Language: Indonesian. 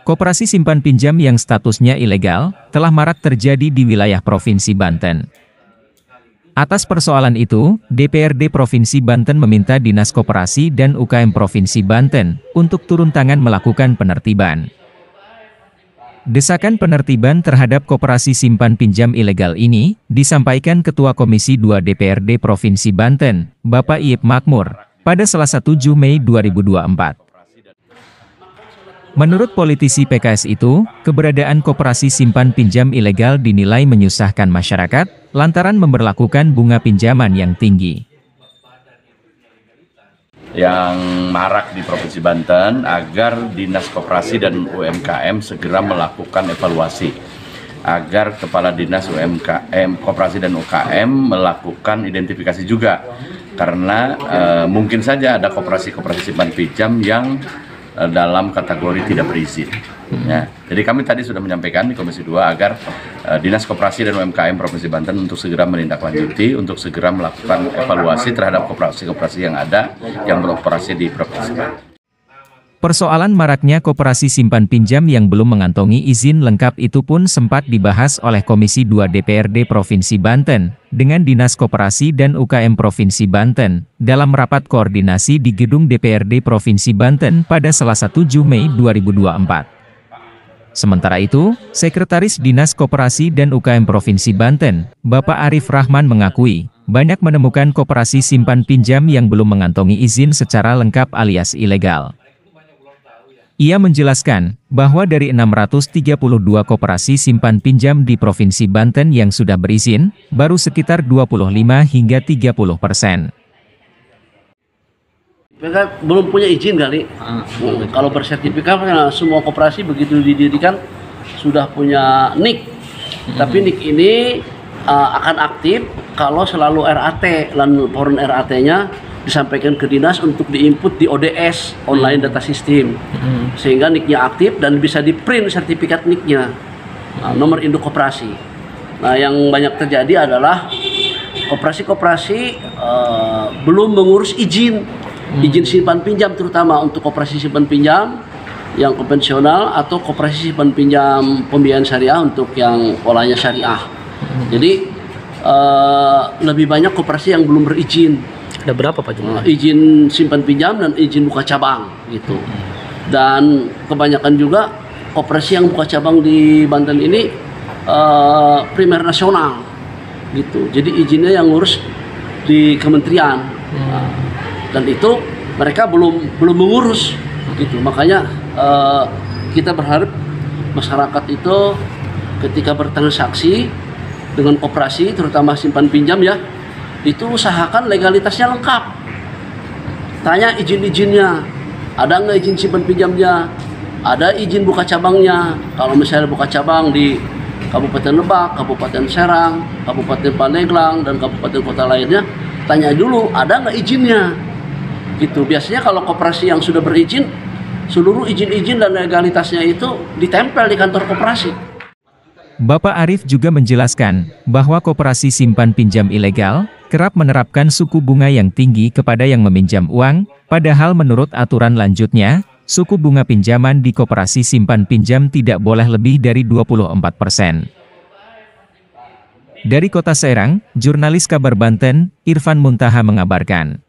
Koperasi simpan pinjam yang statusnya ilegal telah marak terjadi di wilayah Provinsi Banten. Atas persoalan itu, DPRD Provinsi Banten meminta Dinas Koperasi dan UKM Provinsi Banten untuk turun tangan melakukan penertiban. Desakan penertiban terhadap koperasi simpan pinjam ilegal ini disampaikan Ketua Komisi 2 DPRD Provinsi Banten, Bapak Iep Makmur, pada Selasa 7 Mei 2024. Menurut politisi PKS itu, keberadaan koperasi simpan pinjam ilegal dinilai menyusahkan masyarakat, lantaran memberlakukan bunga pinjaman yang tinggi. Yang marak di Provinsi Banten agar Dinas Koperasi dan UMKM segera melakukan evaluasi, agar Kepala Dinas UMKM, Koperasi dan UKM melakukan identifikasi juga, karena mungkin saja ada koperasi-koperasi simpan pinjam yang dalam kategori tidak berizin. Ya. Jadi kami tadi sudah menyampaikan di Komisi 2 agar Dinas Koperasi dan UMKM Provinsi Banten untuk segera menindaklanjuti, untuk segera melakukan evaluasi terhadap koperasi-koperasi yang ada yang beroperasi di Provinsi Banten. Persoalan maraknya koperasi simpan pinjam yang belum mengantongi izin lengkap itu pun sempat dibahas oleh Komisi 2 DPRD Provinsi Banten dengan Dinas Koperasi dan UKM Provinsi Banten dalam rapat koordinasi di Gedung DPRD Provinsi Banten pada Selasa 7 Mei 2024. Sementara itu, Sekretaris Dinas Koperasi dan UKM Provinsi Banten, Bapak Arif Rahman mengakui, banyak menemukan koperasi simpan pinjam yang belum mengantongi izin secara lengkap alias ilegal. Ia menjelaskan bahwa dari 632 koperasi simpan pinjam di Provinsi Banten yang sudah berizin, baru sekitar 25 hingga 30%. Mereka belum punya izin kali. Kalau bersertifikat, semua koperasi begitu didirikan sudah punya NIK. Tapi NIK ini akan aktif kalau selalu RAT, laporan RAT-nya disampaikan ke dinas untuk diinput di ODS, online data system, sehingga NIK-nya aktif dan bisa di-print sertifikat NIK-nya, nomor induk koperasi. Nah, yang banyak terjadi adalah koperasi-koperasi belum mengurus izin simpan pinjam, terutama untuk koperasi simpan pinjam yang konvensional atau koperasi simpan pinjam pembiayaan syariah untuk yang polanya syariah. Jadi lebih banyak koperasi yang belum berizin. Ada berapa Pak jumlahnya? Izin simpan pinjam dan izin buka cabang gitu. Dan kebanyakan juga koperasi yang buka cabang di Banten ini primer nasional gitu. Jadi izinnya yang ngurus di kementerian. Dan itu mereka belum mengurus gitu. Makanya kita berharap masyarakat itu ketika bertransaksi dengan koperasi, terutama simpan pinjam ya, itu usahakan legalitasnya lengkap. Tanya izin-izinnya, ada nggak izin simpan pinjamnya, ada izin buka cabangnya. Kalau misalnya buka cabang di Kabupaten Lebak, Kabupaten Serang, Kabupaten Pandeglang, dan kabupaten kota lainnya, tanya dulu ada nggak izinnya. Gitu. Biasanya kalau koperasi yang sudah berizin, seluruh izin-izin dan legalitasnya itu ditempel di kantor koperasi. Bapak Arif juga menjelaskan bahwa koperasi simpan pinjam ilegal kerap menerapkan suku bunga yang tinggi kepada yang meminjam uang, padahal menurut aturan lanjutnya, suku bunga pinjaman di koperasi simpan pinjam tidak boleh lebih dari 24%. Dari Kota Serang, jurnalis Kabar Banten, Irfan Muntaha mengabarkan.